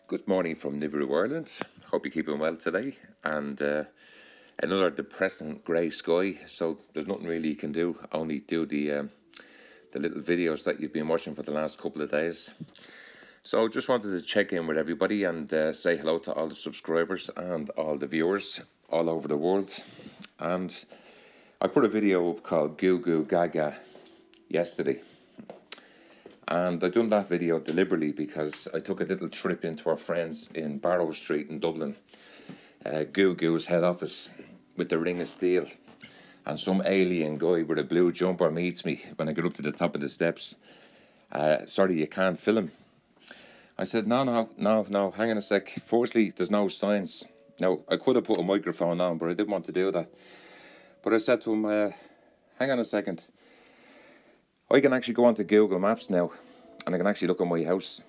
Good morning from Nibiru, Ireland. Hope you're keeping well today. And another depressing grey sky, so there's nothing really you can do. Only do the little videos that you've been watching for the last couple of days. So just wanted to check in with everybody and say hello to all the subscribers and all the viewers all over the world. And I put a video up called Goo Goo Gaga yesterday. And I done that video deliberately because I took a little trip into our friends in Barrow Street in Dublin, Goo Goo's head office, with the ring of steel. And some alien guy with a blue jumper meets me when I get up to the top of the steps. Sorry, you can't film. I said, no, hang on a sec. Firstly, there's no signs. Now, I could have put a microphone on, but I didn't want to do that. But I said to him, hang on a second. I can actually go onto Google Maps now, and I can actually look at my house.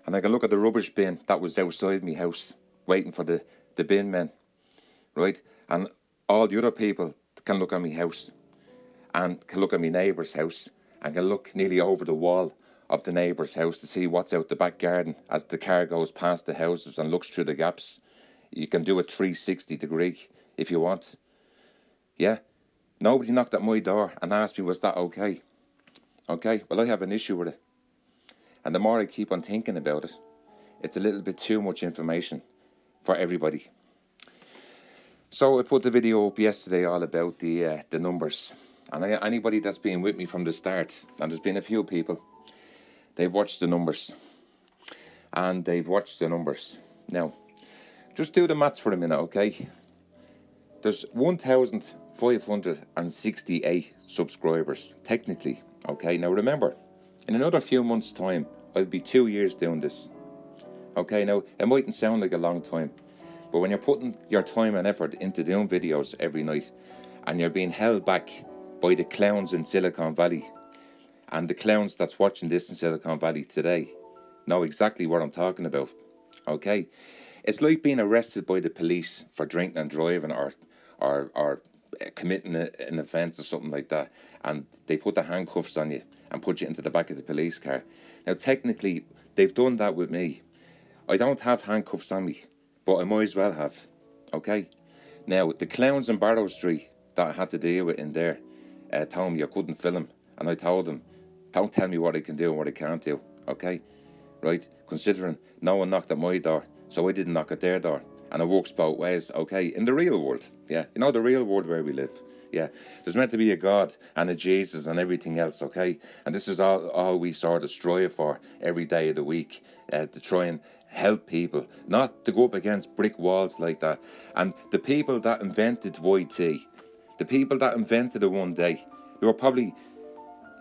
And I can look at the rubbish bin that was outside my house, waiting for the bin men, right? And all the other people can look at my house, and can look at my neighbour's house, and can look nearly over the wall of the neighbour's house to see what's out the back garden as the car goes past the houses and looks through the gaps. You can do a 360 degree if you want. Yeah? Nobody knocked at my door and asked me, was that okay? Okay, well, I have an issue with it. And the more I keep on thinking about it, it's a little bit too much information for everybody. So I put the video up yesterday all about the numbers. And anybody that's been with me from the start, and there's been a few people, they've watched the numbers. And they've watched the numbers. Now, just do the maths for a minute, okay? There's 1,568 subscribers, technically. Okay, now remember, in another few months' time, I'll be 2 years doing this. Okay, now, it mightn't sound like a long time, but when you're putting your time and effort into doing videos every night, and you're being held back by the clowns in Silicon Valley, and the clowns that's watching this in Silicon Valley today know exactly what I'm talking about. Okay, it's like being arrested by the police for drinking and driving, or committing an offence or something like that, and they put the handcuffs on you and put you into the back of the police car. Now, technically, they've done that with me. I don't have handcuffs on me, but I might as well have. Okay? Now, the clowns in Barrow Street that I had to deal with in there told me I couldn't film, and I told them, don't tell me what I can do and what I can't do. Okay? Right? Considering no one knocked at my door, so I didn't knock at their door. And it works both ways, okay? In the real world, yeah. You know, the real world where we live, yeah. There's meant to be a God and a Jesus and everything else, okay? And this is all we sort of strive for every day of the week, to try and help people, not to go up against brick walls like that. And the people that invented YT, the people that invented it one day, they were probably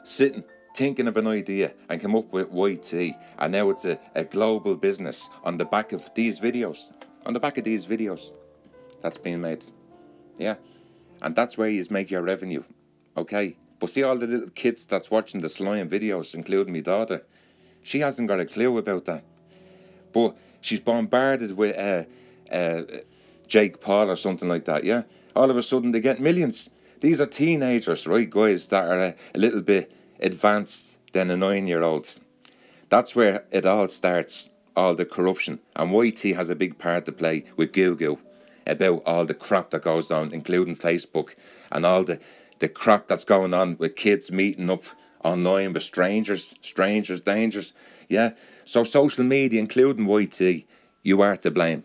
sitting, thinking of an idea and come up with YT. And now it's a global business on the back of these videos. On the back of these videos that's being made. Yeah. And that's where you make your revenue. Okay. But see all the little kids that's watching the slime videos, including my daughter. She hasn't got a clue about that. But she's bombarded with Jake Paul or something like that, yeah? All of a sudden they get millions. These are teenagers, right, guys, that are a little bit advanced than a 9-year-old. That's where it all starts. All the corruption, and YT has a big part to play with Goo Goo about all the crap that goes on, including Facebook, and all the crap that's going on with kids meeting up online with strangers, dangers, yeah. So social media, including YT, you are to blame.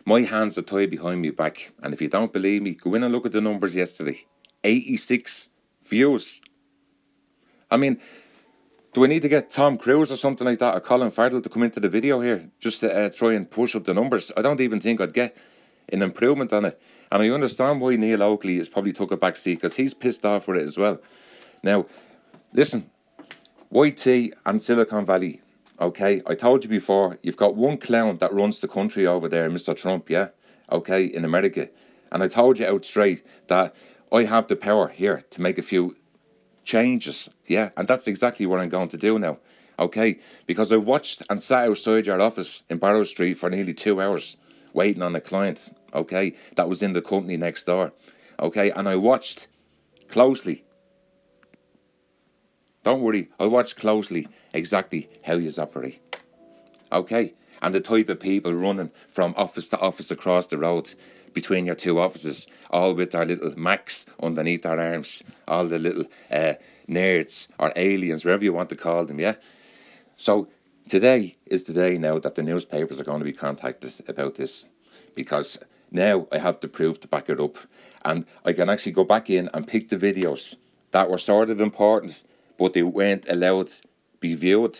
My hands are tied behind my back, and if you don't believe me, go in and look at the numbers yesterday. 86 views. I mean, do we need to get Tom Cruise or something like that, or Colin Farrell, to come into the video here just to try and push up the numbers? I don't even think I'd get an improvement on it. And I understand why Neil Oakley has probably took a back seat, because he's pissed off with it as well. Now, listen, YT and Silicon Valley, okay, I told you before, you've got one clown that runs the country over there, Mr. Trump, yeah, okay, in America. And I told you out straight that I have the power here to make a few changes, yeah, and that's exactly what I'm going to do now, okay, because I watched and sat outside your office in Barrow Street for nearly 2 hours waiting on a client, okay, that was in the company next door, okay, and I watched closely, don't worry, I watched closely exactly how you operate, okay, and the type of people running from office to office across the road between your two offices, all with their little Macs underneath their arms, all the little nerds or aliens, whatever you want to call them, yeah? So today is the day now that the newspapers are going to be contacted about this, because now I have the proof to back it up, and I can actually go back in and pick the videos that were sort of important, but they weren't allowed to be viewed.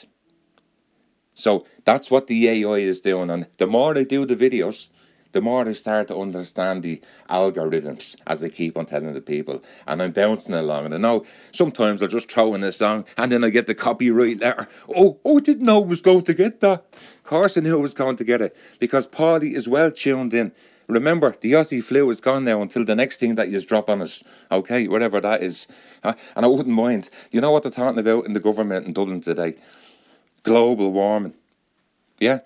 So that's what the AI is doing, and the more I do the videos, the more I start to understand the algorithms, as I keep on telling the people, and I'm bouncing along. And I know sometimes I'll just throw in a song and then I get the copyright letter. Oh, I didn't know I was going to get that. Of course I knew I was going to get it, because Paulie is well tuned in. Remember, the Aussie flu is gone now until the next thing that you drop on us, okay, whatever that is. And I wouldn't mind. You know what they're talking about in the government in Dublin today? Global warming. Yeah?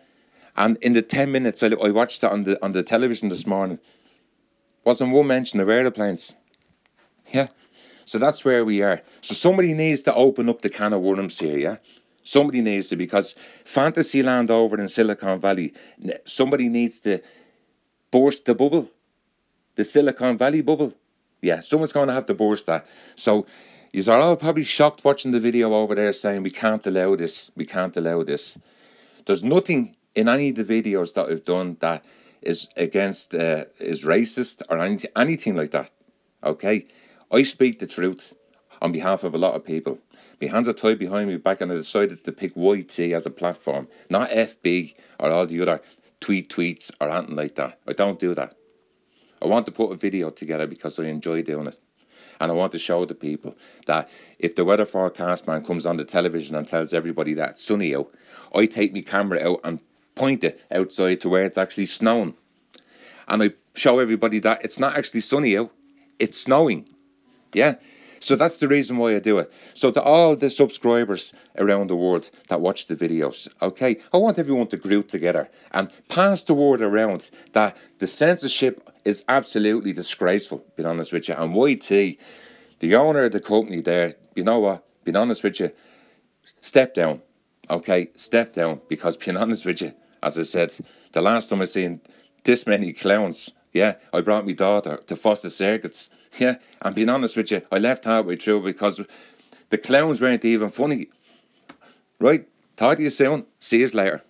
And in the 10 minutes I watched it on the television this morning, wasn't one mention of aeroplanes. Yeah? So that's where we are. So somebody needs to open up the can of worms here, yeah? Somebody needs to, because Fantasyland over in Silicon Valley, somebody needs to burst the bubble. The Silicon Valley bubble. Yeah, someone's going to have to burst that. So you are all probably shocked watching the video over there saying, we can't allow this, we can't allow this. There's nothing in any of the videos that I've done that is against, is racist or anything like that. Okay? I speak the truth on behalf of a lot of people. My hands are tied behind me back, and I decided to pick YT as a platform, not FB or all the other tweets or anything like that. I don't do that. I want to put a video together because I enjoy doing it. And I want to show the people that if the weather forecast man comes on the television and tells everybody that it's sunny out, I take my camera out and point it outside to where it's actually snowing. And I show everybody that it's not actually sunny out, it's snowing. Yeah? So that's the reason why I do it. So to all the subscribers around the world that watch the videos, okay, I want everyone to group together and pass the word around that the censorship is absolutely disgraceful, being honest with you. And YT, the owner of the company there, you know what, being honest with you, step down, okay, step down, because being honest with you, as I said, the last time I seen this many clowns, yeah, I brought my daughter to Foster Circuits. Yeah, and being honest with you, I left halfway through because the clowns weren't even funny. Right, talk to you soon. See you later.